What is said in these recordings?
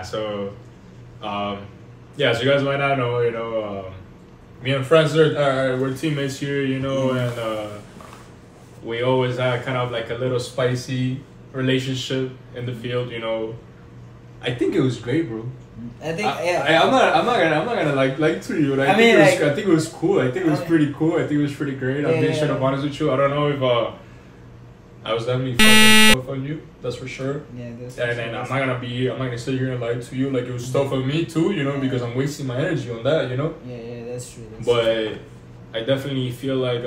So, yeah. So you guys might not know, me and friends we're teammates here, and we always had kind of like a little spicy relationship in the field, I think it was great, bro. I think I'm not gonna like to you. I think it was cool. I think it was pretty cool. I think it was pretty great. I'm being straight up honest with you. I don't know if I was definitely fucking tough on you. That's for sure. Yeah, that's and then I'm not gonna sit here and lie to you. Like it was tough on me too, because I'm wasting my energy on that, Yeah, that's true. But I definitely feel like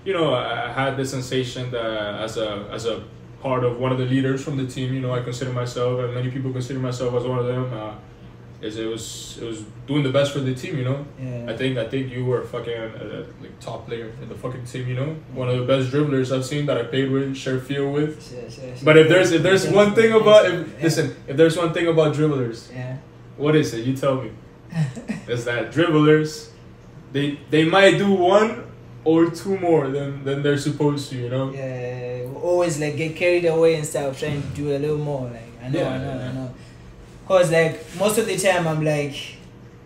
I had this sensation that as a part of one of the leaders from the team, I consider myself, and many people consider myself as one of them. It was doing the best for the team, Yeah. I think you were fucking like top player in the fucking team, one of the best dribblers I've seen that I played with, share field with. Sure. But if there's one thing about if there's one thing about dribblers, yeah, what is it? You tell me. Is that dribblers, they might do one or two more than they're supposed to, Yeah, always like get carried away and stuff, trying to do a little more. Like I know. Cause like most of the time I'm like,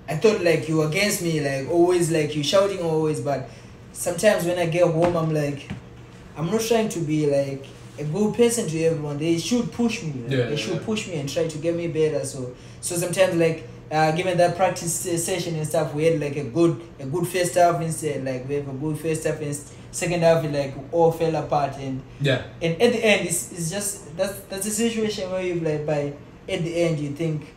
I thought like you against me, like always like you shouting always, but sometimes when I get home I'm like, I'm not trying to be like a good person to everyone. They should push me. They should push me and try to get me better. So sometimes like given that practice session and stuff, we had like a good first half instead. Like we have a good first half and second half, it like all fell apart and at the end it's just that's a situation where you like by at the end you think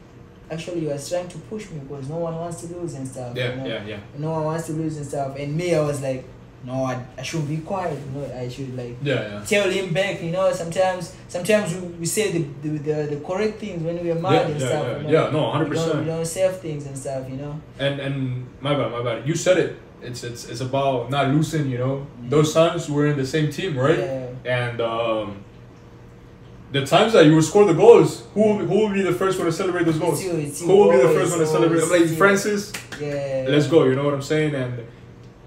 actually you are trying to push me because no one wants to lose and stuff. No one wants to lose and stuff. And me, I was like, no, I should be quiet. I should like tell him back. Sometimes we say the correct things when we are mad and stuff. No, 100%. We don't say things and stuff. And my bad. You said it. It's about not losing. Those times we're in the same team, right? And the times that you will score the goals, who will be the first one to celebrate those goals? Who will be the first one to celebrate? I'm like, Francis, let's go. You know what I'm saying?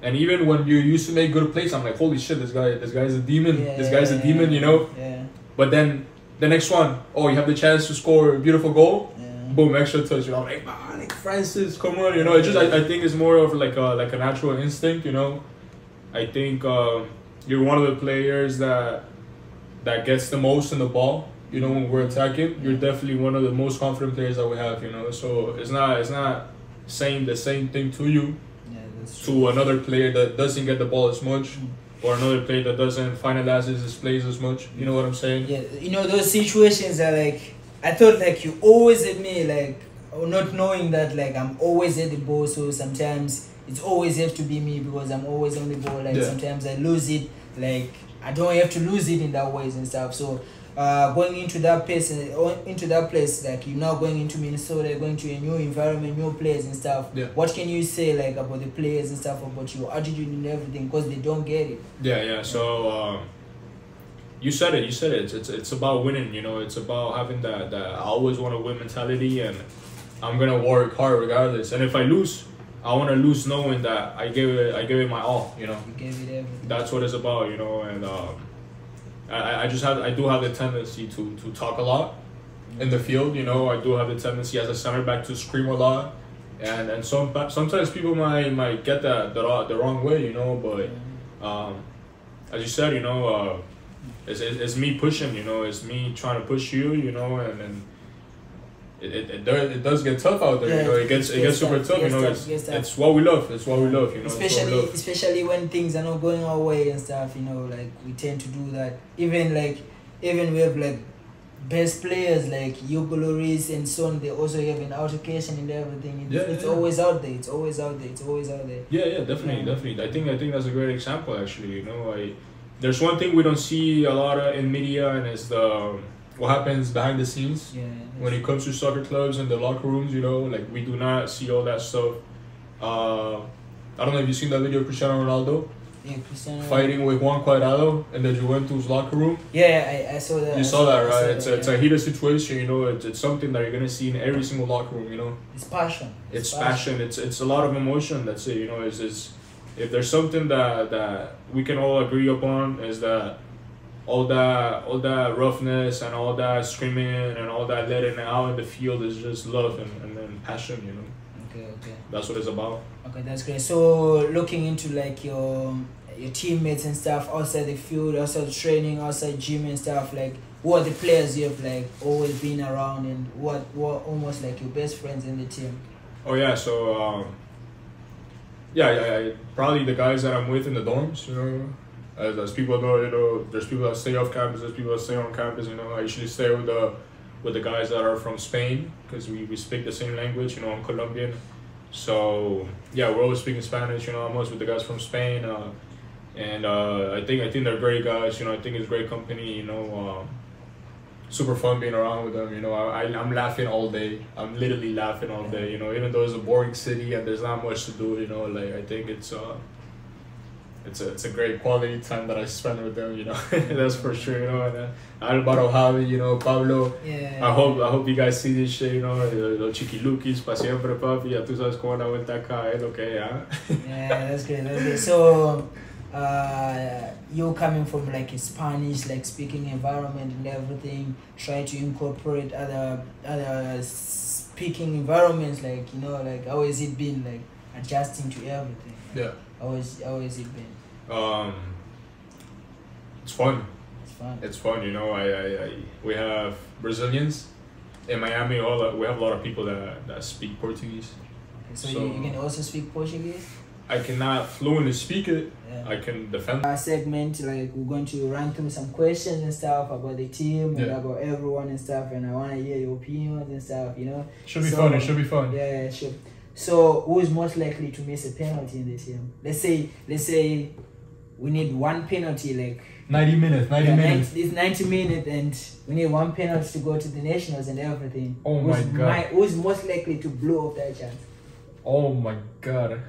And even when you used to make good plays, I'm like, holy shit, this guy's a demon. This guy's a demon, Yeah. But then the next one, you have the chance to score a beautiful goal. Boom, extra touch. I'm like, man, like Francis, come on. It's just I think it's more of like a natural instinct. I think you're one of the players that gets the most in the ball, when we're attacking. You're definitely one of the most confident players that we have, So it's not saying the same thing to you, to another player that doesn't get the ball as much, or another player that doesn't finalize his plays as much. You know what I'm saying? Yeah, those situations are like, I thought like you always at me, like not knowing that like I'm always at the ball, so sometimes it's always have to be me because I'm always on the ball. Like sometimes I lose it, like I don't have to lose it in that ways and stuff. So going into that place, like you're now going into Minnesota, going to a new environment, new players and stuff. What can you say like about the players and stuff, about your attitude and everything, because they don't get it? So you said it. It's about winning. It's about having that I always want to win mentality, and I'm gonna work hard regardless. And if I lose, I want to lose knowing that I gave it my all. You gave it everything. That's what it's about. And I do have the tendency to talk a lot in the field. I do have the tendency as a center back to scream a lot, and sometimes people might get that the wrong way. But as you said, it's me pushing. It's me trying to push you. And it does get tough out there. It gets super tough. It's what we love. It's what we love. Especially when things are not going our way and stuff. Like we tend to do that. Even we have like best players like Hugo Lloris and so on. They also have an altercation and everything. It's always out there. It's always out there. Yeah, Definitely. I think that's a great example. Actually, there's one thing we don't see a lot of in media, and it's what happens behind the scenes when it comes to soccer clubs and the locker rooms. Like we do not see all that stuff. I don't know if you've seen that video of Cristiano Ronaldo fighting with Juan in the Juventus locker room. I saw that. You saw that, right? It's a heated situation. It's something that you're gonna see in every single locker room. It's passion. It's passion. It's a lot of emotion. That's it. It's if there's something that we can all agree upon, is that all that roughness and all that screaming and all that letting out in the field is just love and then passion, you know. Okay. That's what it's about. Okay, that's great. So looking into like your teammates and stuff outside the field, outside the training, outside gym and stuff, like what are the players you have like always been around, and what almost like your best friends in the team? Oh yeah, so yeah, probably the guys that I'm with in the dorms, you know. As people know, you know, there's people that stay off campus, there's people that stay on campus, you know. I usually stay with the guys that are from Spain because we speak the same language, you know. I'm Colombian, so yeah, we're always speaking Spanish, you know. I'm always with the guys from Spain, and I think they're great guys, you know. I think it's great company, you know. Super fun being around with them, you know. I'm laughing all day. I'm literally laughing all day, you know. Even though it's a boring city and there's not much to do, you know. Like I think it's a great quality time that I spend with them, you know. That's for sure, you know. And Alvaro, Javi, you know, Pablo. Yeah. I hope you guys see this shit, you know. Los chiquiluquis pa siempre, papi. Ya tú sabes cómo la vuelta acá es lo que es, ¿ah? Yeah, that's great. So, you're coming from like a Spanish like speaking environment and everything, try to incorporate other speaking environments, like, you know, like how has it been like adjusting to everything? Yeah. How has it been? It's fun. It's fun. You know. We have Brazilians in Miami. We have a lot of people that speak Portuguese. Okay, so you can also speak Portuguese? I cannot fluently speak it. Yeah. I can defend. Our segment, like we're going to run through some questions and stuff about the team and about everyone and stuff, and I want to hear your opinions and stuff, you know. Should be fun. It should be fun. Yeah, sure. So who is most likely to miss a penalty in the team? Let's say we need one penalty, like 90 minutes. 90 minutes. It's 90 minutes, and we need one penalty to go to the nationals and everything. Oh my God. Who's most likely to blow off that chance? Oh my God.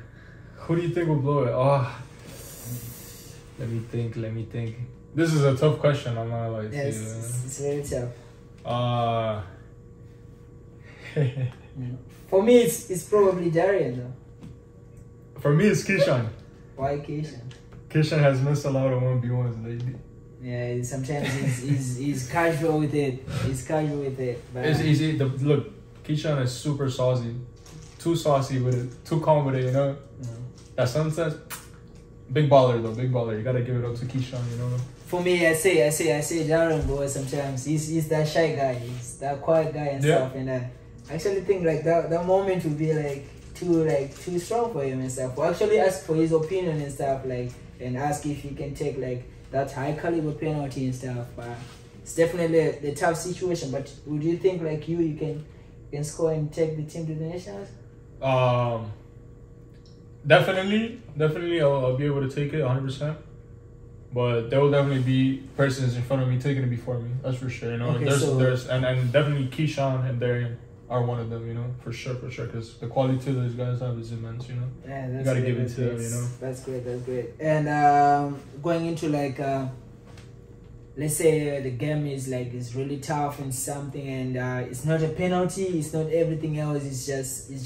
Who do you think will blow it? Oh, let me think. This is a tough question. I'm not like. Yes, it's very tough. For me, it's probably Darian though. For me, it's Kishan. Why Kishan? Kishan has missed a lot of 1v1s lately. Yeah, sometimes he's casual with it. But It's easy. Look, Kishan is super saucy. Too saucy with it. Too calm with it, you know? That sunset, big baller though, big baller. You gotta give it up to Kishan, you know? For me, I say Darren, boy, sometimes. He's that shy guy. He's that quiet guy and stuff. And I actually think like that moment would be too strong for him and stuff. We'll actually ask for his opinion and stuff, like, and ask if he can take like that high caliber penalty and stuff. But it's definitely the tough situation. But would you think like you can score and take the team to the nationals? Definitely, I'll be able to take it 100%. But there will definitely be persons in front of me taking it before me. That's for sure. You know, okay, there's and definitely Keyshawn and Darian are one of them. You know, for sure. Because the quality those guys have is immense. You know, yeah, you gotta give it to them. You know, that's great. And going into like let's say the game is really tough and something, and it's not a penalty, it's not everything else, it's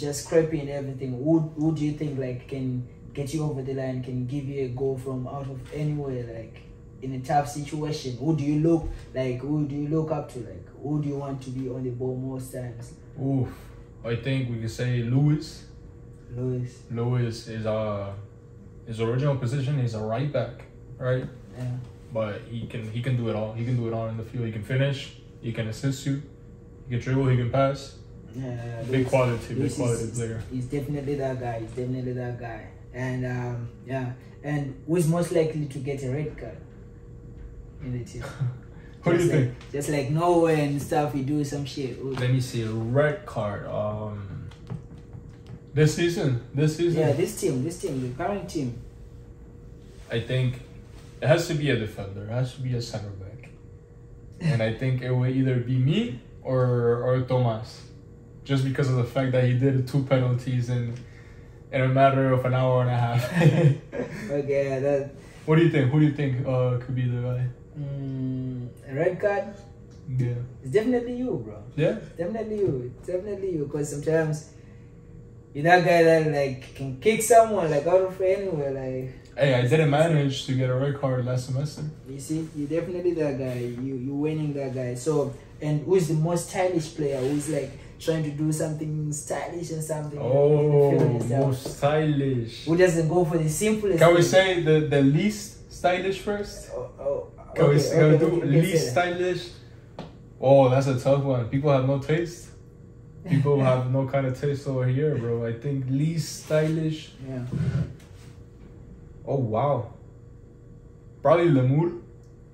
just scrappy and everything. Who do you think like can get you over the line, can give you a goal from out of anywhere, like in a tough situation? Who do you look up to, like who do you want to be on the ball most times? Oof, I think we can say Lewis is his original position is a right back, right? Yeah. But he can do it all. He can do it all in the field. He can finish. He can assist you. He can dribble. He can pass. Yeah, big quality player. He's definitely that guy. And and who's most likely to get a red card in the team? Who do you think? Just like nowhere and stuff, he do some shit. Ooh. Let me see, a red card. This season. Yeah, this team, the current team. I think it has to be a defender. It has to be a center back. And I think it will either be me or Tomas. Just because of the fact that he did 2 penalties in a matter of an hour and a half. Okay, What do you think? Who do you think could be the guy? A red card? Yeah. It's definitely you, bro. Yeah? It's definitely you. Because sometimes you're that guy that like can kick someone like out of anywhere, like. Hey, I didn't manage to get a red card last semester. You see, you definitely that guy. You winning that guy. So, and who's the most stylish player? Who's like trying to do something stylish and something? Oh, most stylish. Who doesn't go for the simplest? Can we say the least stylish first? Can we do least stylish? Oh, that's a tough one. People have no taste. People have no kind of taste over here, bro. I think least stylish. Yeah. Oh wow. Probably Lemur.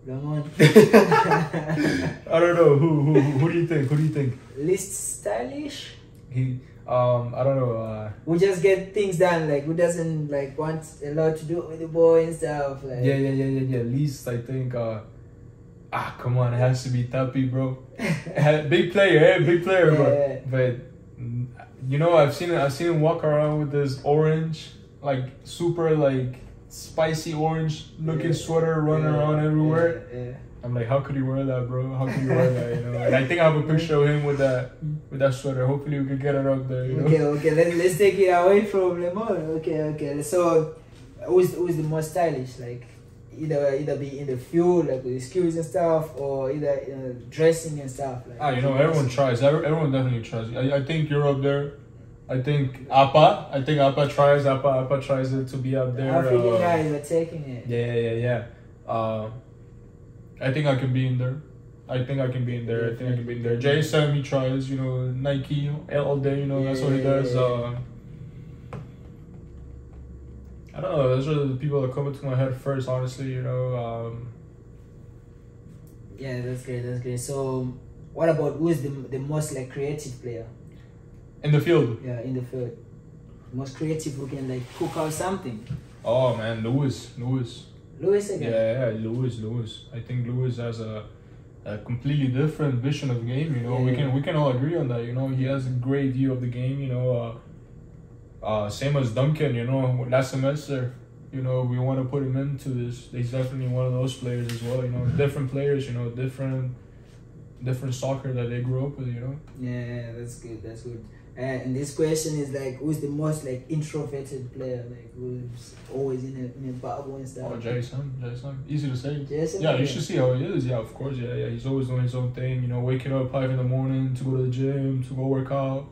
Lemur. I don't know. Who do you think? Who do you think? Least stylish? I don't know. Who just get things done, like who doesn't like want a lot to do with the boy and stuff. Like. Yeah. Least I think come on, it has to be Tapi, bro. Big player, big player, yeah. But you know, I've seen him walk around with this orange, like super like spicy orange looking sweater running around everywhere. Yeah. I'm like, how could you wear that, bro? How could you wear that? You know, and I think I have a picture of him with that sweater. Hopefully, we can get it up there. You know? Okay. Let's take it away from Lemon. Okay. So, who's the most stylish? Like, either be in the field, like with the skills and stuff, or either dressing and stuff. Like, you know, everyone tries. Everyone definitely tries. I think you're up there. I think Appa tries. Appa tries it to be up there. African guys are taking it. Yeah. I think I can be in there. Jason, he tries. You know, Nike all day. You know, that's what he does. I don't know. Those are the people that come into my head first. Honestly, you know. Yeah, that's great. So, what about who is the most like creative player? In the field. Yeah, in the field. Most creative who can like cook out something. Oh man, Lewis again. Yeah, Lewis. I think Lewis has a completely different vision of the game. You know, we can all agree on that. You know, he has a great view of the game. You know, same as Duncan. You know, last semester. You know, we want to put him into this. He's definitely one of those players as well. You know, different players. You know, different soccer that they grew up with. You know. Yeah, that's good. And this question is like, who's the most like introverted player, like who's always in a bubble and stuff? Oh, Jason. Easy to say. Jason? Yeah, you should see how he is. Yeah, of course. Yeah. He's always doing his own thing. You know, waking up 5 in the morning to go to the gym, to go work out,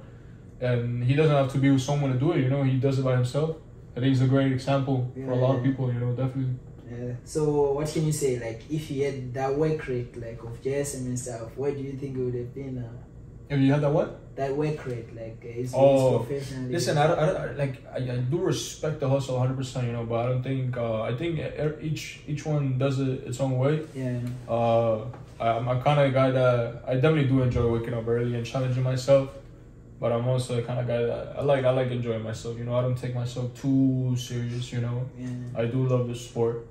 and he doesn't have to be with someone to do it. You know, he does it by himself. I think he's a great example for a lot of people. You know, definitely. Yeah. So what can you say? Like, if he had that work rate like of Jason and stuff, where do you think it would have been? If you had that what? That work rate, like his professional. Listen, I do respect the hustle 100%, you know, but I don't think I think each one does it its own way. Yeah. I'm kind of a guy that I definitely do enjoy waking up early and challenging myself, but I'm also the kind of guy that I like enjoying myself. You know, I don't take myself too serious. You know, I do love the sport,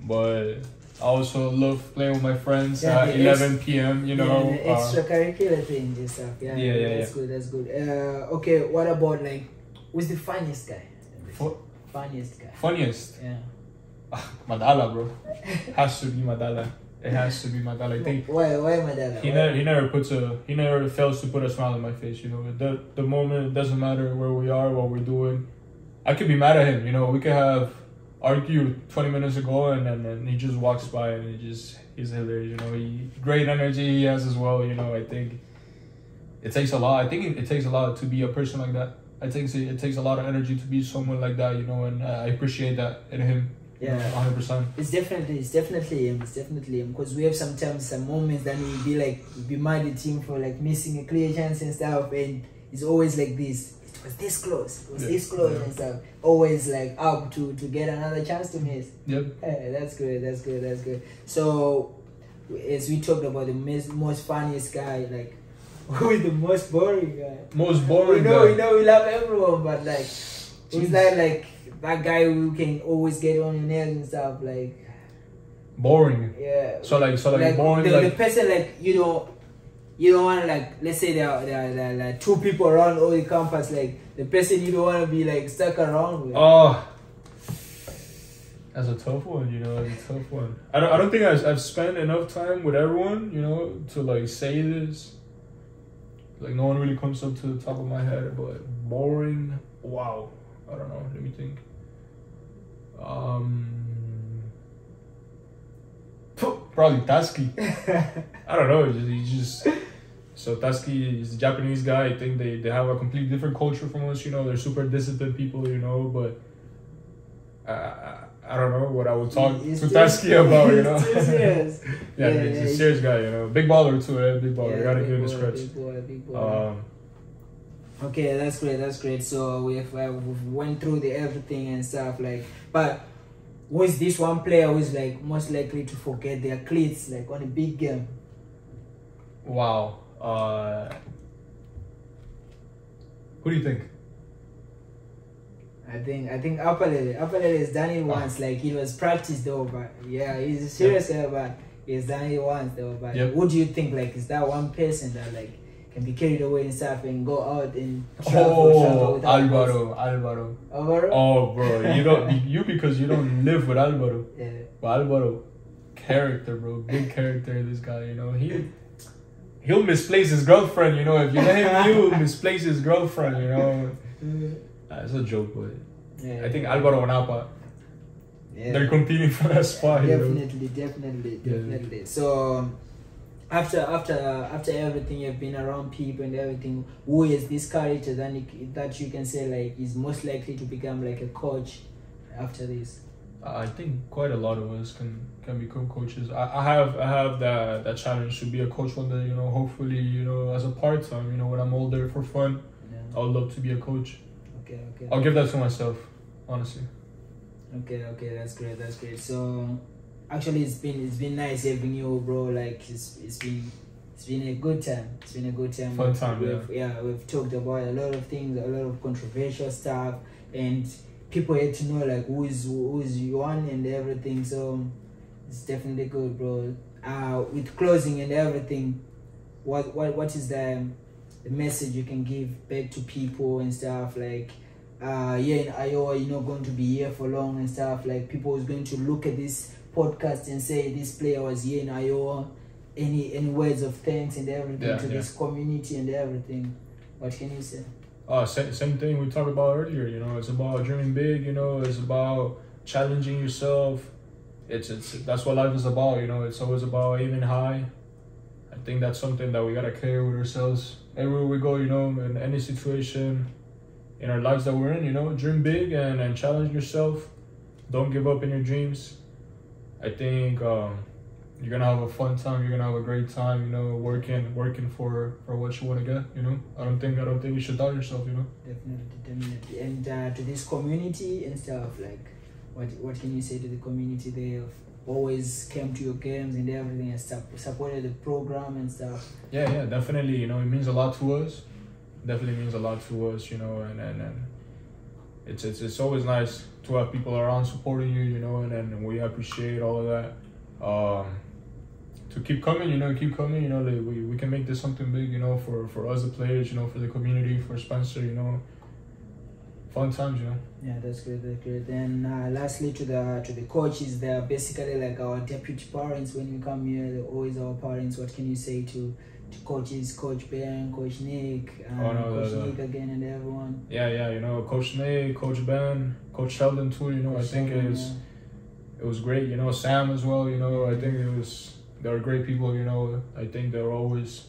but I also love playing with my friends at 11 p.m. You know, the extracurricular things and stuff. Yeah. That's good. Okay, what about like, who's the funniest guy? Funniest guy. Funniest. Yeah. Madala, bro. Has to be Madala. It has to be Madala. I think. Why Madala? He never fails to put a smile on my face. You know, the moment, it doesn't matter where we are, what we're doing. I could be mad at him. You know, we could have argued 20 minutes ago, and then he just walks by and he's hilarious. You know, great energy he has as well. You know, I think it takes a lot. I think it takes a lot to be a person like that. I think it takes a lot of energy to be someone like that. You know, and I appreciate that in him. Yeah, 100%. It's definitely him. Because we have sometimes some moments that we'll be mad at him for like missing a clear chance and stuff, and it's always like this. It was this close. And stuff. Always like up to get another chance to miss. Yep. That's good. So, as we talked about the most funniest guy, like who is the most boring guy? Most boring guy. We know we love everyone, but like who's that guy who can always get on your nerves and stuff, like boring. Yeah. So boring. The person like you don't want to like, let's say there are like 2 people around all the campus, like the person you don't want to be like stuck around with. Oh, that's a tough one. You know, it's a tough one. I don't think I've spent enough time with everyone. You know, to like say this. Like no one really comes up to the top of my head, but boring. Wow. I don't know. Let me think. Probably Tasky. I don't know. He's just so Tasky is a Japanese guy. I think they have a completely different culture from us. You know, they're super disciplined people. You know, but I don't know what I would talk to Tasky about. You know, serious. yeah, he's a serious guy. You know, big baller too. Big baller. You gotta give him his credits. Big boy. Okay, that's great. So we've went through the everything and stuff like, but who is this one player who is like most likely to forget their cleats like on a big game? Wow. Who do you think? I think Apalele has done it once. Like it was practice though, but yeah, he's serious but he's done it once though. But what do you think? Like, is that one person that like can be carried away and stuff and go out and travel Alvaro. Oh, bro, because you don't live with Alvaro. Yeah. But Alvaro, character, bro, big character. This guy, you know, he'll misplace his girlfriend. You know, if you let him, he'll misplace his girlfriend. You know, it's a joke, but I think Alvaro and Apa, they're competing for that spot. Definitely. So. After everything, you've been around people and everything, who is this character that you can say like is most likely to become like a coach after this? I think quite a lot of us can become coaches. I have that challenge to be a coach one day. You know, hopefully, you know, as a part time. You know, when I'm older for fun, I would love to be a coach. Okay. I'll give that to myself, honestly. Okay, that's great. So. Actually, it's been nice having you, bro. Like it's been a good time. Fun time, we've talked about a lot of things, a lot of controversial stuff, and people had to know like who's Juann and everything. So it's definitely good, bro. With closing and everything, what is the message you can give back to people and stuff like? Here in Iowa, you're not going to be here for long and stuff. Like people is going to look at this podcast and say this player was here in Iowa. Any words of thanks and everything to this community and everything? What can you say? Same thing we talked about earlier. You know, it's about dreaming big. You know, it's about challenging yourself. It's that's what life is about. You know, it's always about aiming high. I think that's something that we gotta carry with ourselves everywhere we go. You know, in any situation in our lives that we're in. You know, dream big and challenge yourself. Don't give up in your dreams. I think you're gonna have a fun time. You're gonna have a great time. You know, working for what you want to get. You know, I don't think you should doubt yourself. You know. Definitely. And to this community and stuff, like, what can you say to the community? They have always came to your games and everything and stuff, supported the program and stuff. Yeah, definitely. You know, it means a lot to us. Definitely means a lot to us. You know, and it's always nice to have people around supporting you, you know, and we appreciate all of that. To keep coming, you know, we can make this something big, you know, for us the players, you know, for the community, for Spencer, you know. Fun times, you know. Yeah, that's great. Then lastly, to the coaches, they're basically like our deputy parents. When we come here, they're always our parents. What can you say to coaches, Coach Ben, Coach Nick, Coach Nick again, and everyone? Yeah, you know, Coach Nick, Coach Ben, Coach Sheldon too. You know, Coach I think it was great. You know, Sam as well. You know, I think they were great people. You know, I think they were always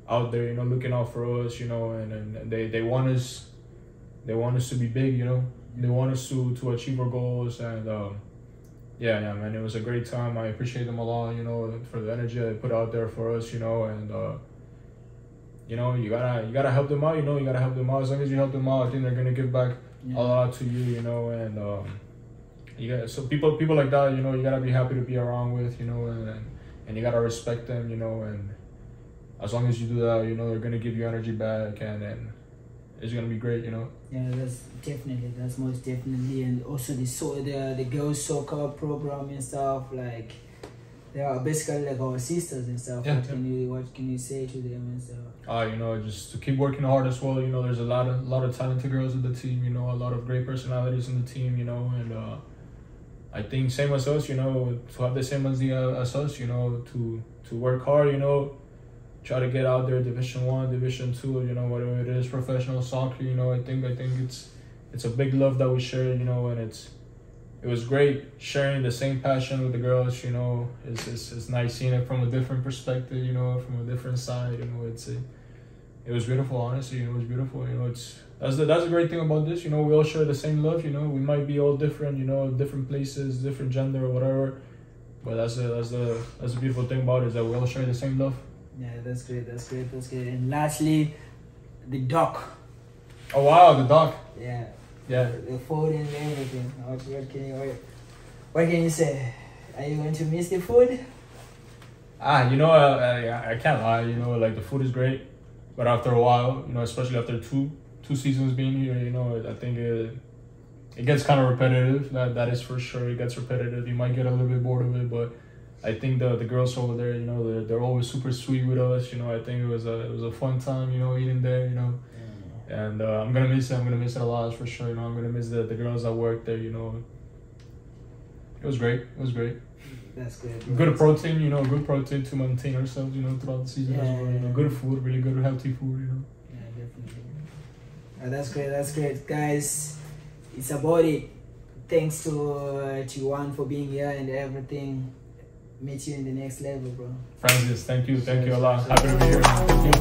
out there. You know, looking out for us. You know, and they want us. They want us to be big. You know, they want us to achieve our goals. And yeah, man, it was a great time. I appreciate them a lot. You know, for the energy they put out there for us. You know, and you know, you gotta help them out. You know, you gotta help them out. As long as you help them out, I think they're gonna give back a lot to you. You know, and so people like that. You know, you gotta be happy to be around with. You know, and you gotta respect them. You know, and as long as you do that, you know, they're gonna give you energy back, and it's gonna be great. You know. Yeah, that's most definitely, and also the girls soccer program and stuff, like they are basically like our sisters and stuff. Yeah, what can you say to them and stuff? You know, just to keep working hard as well. You know, there's a lot of talented girls in the team. You know, a lot of great personalities in the team. You know, and I think same as us. You know, to have the same as us. You know, to work hard. You know. Try to get out there, Division 1, Division 2, you know, whatever it is, professional soccer, you know, I think it's a big love that we share, you know, and it was great sharing the same passion with the girls. You know, it's nice seeing it from a different perspective. You know, from a different side. You know, it was beautiful. Honestly, it was beautiful. You know, that's a great thing about this. You know, we all share the same love. You know, we might be all different. You know, different places, different gender or whatever, but that's the beautiful thing about it, is that we all share the same love. Yeah, that's great. And lastly, the doc. Oh wow, the doc. Yeah. Yeah. The food and everything. What can you say? Are you going to miss the food? You know, I can't lie. You know, like the food is great, but after a while, you know, especially after two seasons being here, you know, I think it gets kind of repetitive. That is for sure. It gets repetitive. You might get a little bit bored of it, but I think the girls over there, you know, they're always super sweet with us. You know, I think it was a fun time, you know, eating there, you know. And I'm gonna miss it. I'm gonna miss it a lot, for sure. You know, I'm gonna miss the girls that work there. You know, it was great. That's good. Good protein, you know, good protein to maintain ourselves, you know, throughout the season as well. You know, good food, really good, healthy food. You know. Yeah, definitely. That's great, guys. It's about it. Thanks to Juann for being here and everything. Meet you in the next level, bro. Francis, thank you a lot. Happy to be here. Thank you.